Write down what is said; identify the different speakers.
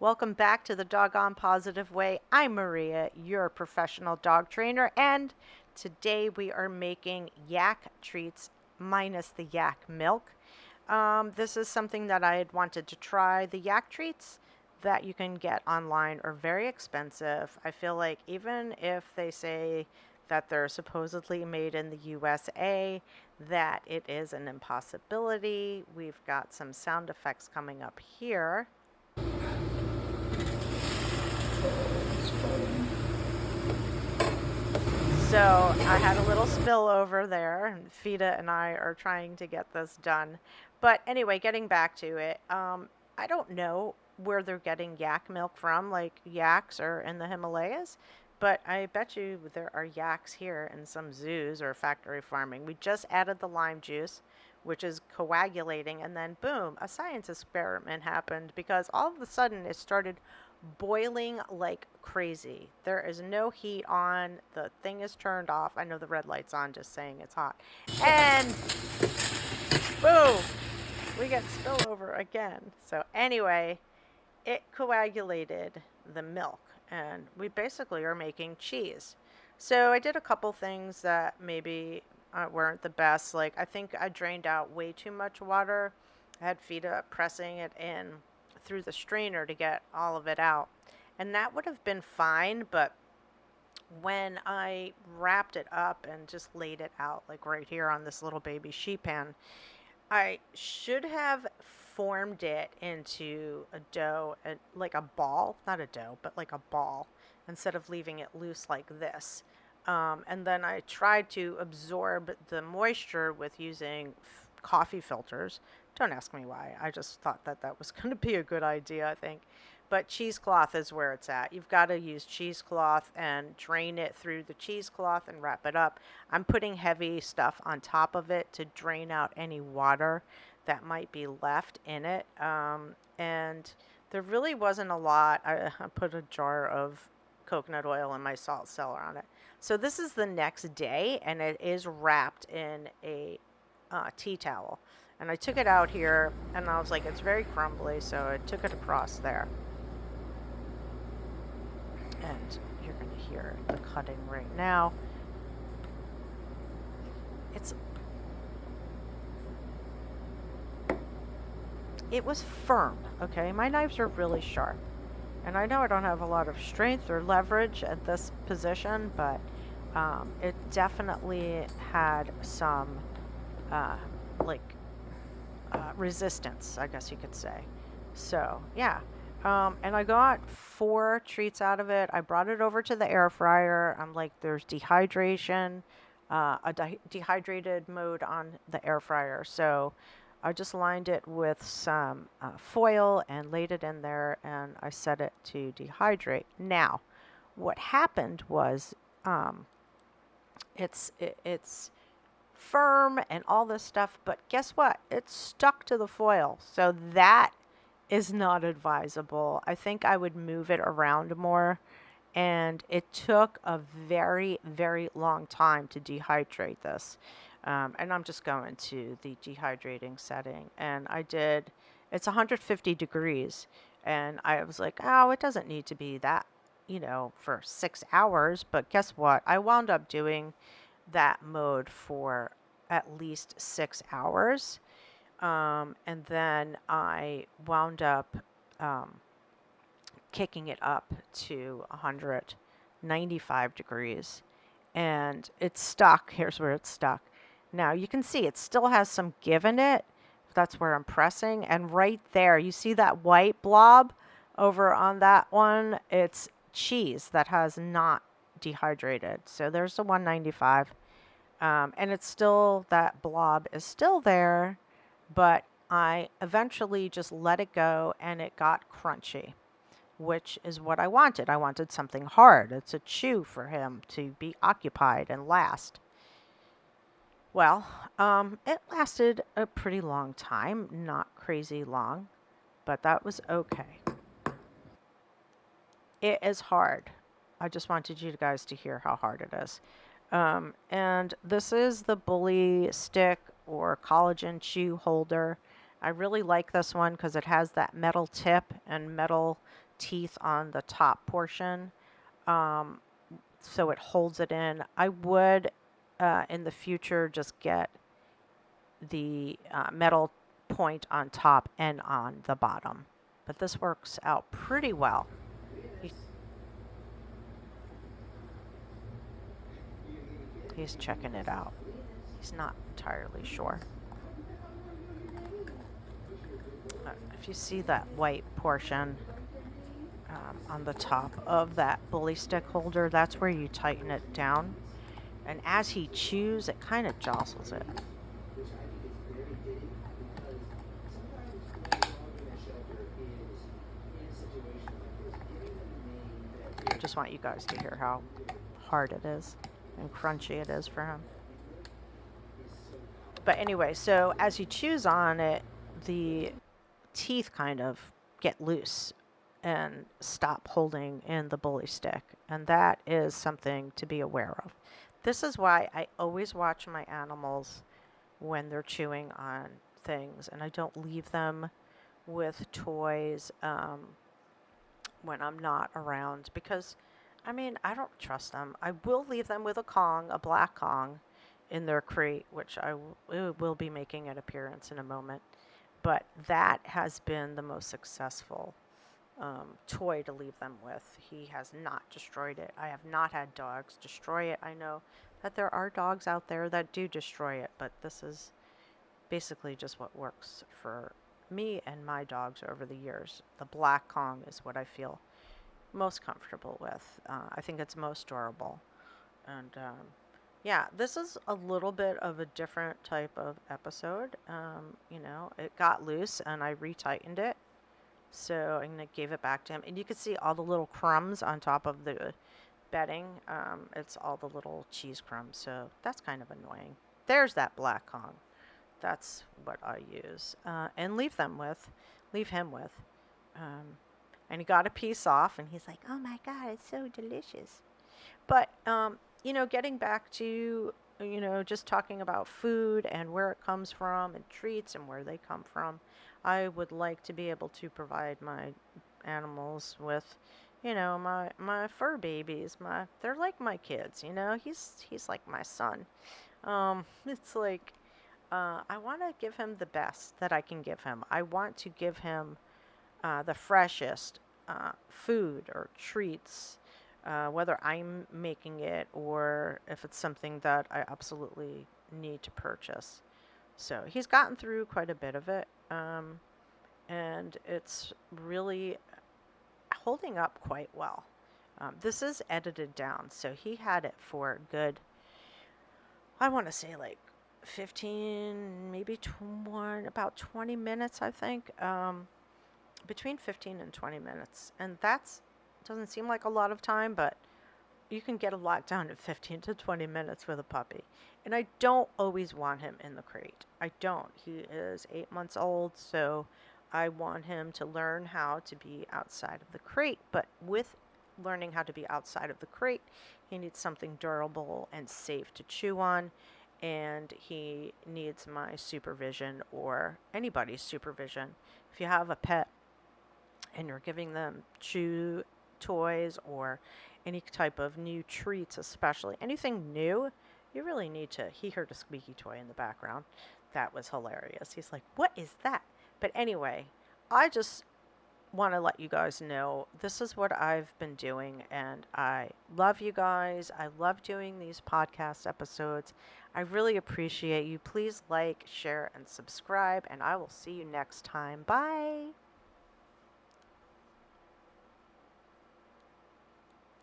Speaker 1: Welcome back to the Doggone Positive Way. I'm Maria, your professional dog trainer, and today we are making yak treats minus the yak milk. This is something that I had wanted to try. The yak treats that you can get online are very expensive. I feel like even if they say that they're supposedly made in the USA, that it is an impossibility. We've got some sound effects coming up here. So I had a little spillover there, and Fida and I are trying to get this done. But anyway, getting back to it, I don't know where they're getting yak milk from. Like yaks are in the Himalayas, but I bet you there are yaks here in some zoos or factory farming. We just added the lime juice, which is coagulating, and then boom, a science experiment happened because all of a sudden it started boiling like crazy. There is no heat on. The thing is turned off. I know the red light's on, just saying it's hot. And boom, we get spillover again. So anyway, it coagulated the milk, and we basically are making cheese. So I did a couple things that maybe weren't the best. Like I think I drained out way too much water. I had Fida pressing it in through the strainer to get all of it out. And that would have been fine, but when I wrapped it up and just laid it out, like right here on this little baby sheet pan, I should have formed it into a dough, like a ball, not a dough, but like a ball, instead of leaving it loose like this. And then I tried to absorb the moisture with using coffee filters. Don't ask me why. I just thought that that was going to be a good idea, I think. But cheesecloth is where it's at. You've got to use cheesecloth and drain it through the cheesecloth and wrap it up. I'm putting heavy stuff on top of it to drain out any water that might be left in it. And there really wasn't a lot. I put a jar of coconut oil in my salt cellar on it. So this is the next day, and it is wrapped in a tea towel. And I took it out here, and I was like, it's very crumbly, so I took it across there. And you're going to hear the cutting right now. It was firm, okay? My knives are really sharp. And I know I don't have a lot of strength or leverage at this position, but it definitely had some uh, like resistance, I guess you could say. So, yeah. And I got 4 treats out of it. I brought it over to the air fryer. I'm like, there's dehydration, dehydrated mode on the air fryer. So I just lined it with some foil and laid it in there, and I set it to dehydrate. Now, what happened was it's firm and all this stuff, but guess what? It's stuck to the foil. So that is not advisable. I think I would move it around more. And it took a very, very long time to dehydrate this. And I'm just going to the dehydrating setting. And it's 150 degrees. And I was like, oh, it doesn't need to be that, for 6 hours. But guess what? I wound up doing that mode for at least 6 hours. And then I wound up kicking it up to 195 degrees. And it's stuck. Here's where it's stuck. Now you can see it still has some give in it. That's where I'm pressing. And right there, you see that white blob over on that one? It's cheese that has not dehydrated. So there's the 195. And it's still, that blob is still there, but I eventually just let it go and it got crunchy, which is what I wanted. I wanted something hard. It's a chew for him to be occupied and last. Well, it lasted a pretty long time, not crazy long, but that was okay. It is hard. I just wanted you guys to hear how hard it is. And this is the Bully Stick or Collagen Chew Holder. I really like this one because it has that metal tip and metal teeth on the top portion, um, so it holds it in. I would, in the future, just get the metal point on top and on the bottom. But this works out pretty well. He, he's checking it out. He's not entirely sure. If you see that white portion on the top of that bully stick holder, that's where you tighten it down. And as he chews, it kind of jostles it. I just want you guys to hear how hard it is and crunchy it is for him. But anyway, so as he chews on it, the teeth kind of get loose and stop holding in the bully stick. And that is something to be aware of. This is why I always watch my animals when they're chewing on things, and I don't leave them with toys when I'm not around, because I mean, I don't trust them. I will leave them with a Kong, a black Kong, in their crate, which will be making an appearance in a moment. But that has been the most successful toy to leave them with. He has not destroyed it. I have not had dogs destroy it. I know that there are dogs out there that do destroy it, but this is basically just what works for me and my dogs over the years. The black Kong is what I feel most comfortable with. I think it's most durable. And yeah, this is a little bit of a different type of episode. It got loose and I retightened it. So I'm going to give it back to him. And you can see all the little crumbs on top of the bedding. It's all the little cheese crumbs. So that's kind of annoying. There's that black Kong. That's what I use. And leave him with. Um, and he got a piece off, and he's like, "Oh my God, it's so delicious." But getting back to just talking about food and where it comes from, and treats and where they come from, I would like to be able to provide my animals with, my fur babies. They're like my kids. He's like my son. It's like I want to give him the best that I can give him. I want to give him the freshest food or treats, whether I'm making it or if it's something that I absolutely need to purchase. So he's gotten through quite a bit of it, and it's really holding up quite well. This is edited down, so he had it for a good, I want to say like 15, maybe about 20 minutes, I think. Between 15 and 20 minutes. And that's doesn't seem like a lot of time, but you can get a lot done in 15 to 20 minutes with a puppy. And I don't always want him in the crate. I don't. He is 8 months old, so I want him to learn how to be outside of the crate. But with learning how to be outside of the crate, he needs something durable and safe to chew on. And he needs my supervision or anybody's supervision. If you have a pet and you're giving them chew toys or any type of new treats, especially anything new, you really need to. He heard a squeaky toy in the background. That was hilarious. He's like, "What is that?" But anyway, I just want to let you guys know this is what I've been doing, and I love you guys. I love doing these podcast episodes. I really appreciate you. Please like, share, and subscribe, and I will see you next time. Bye.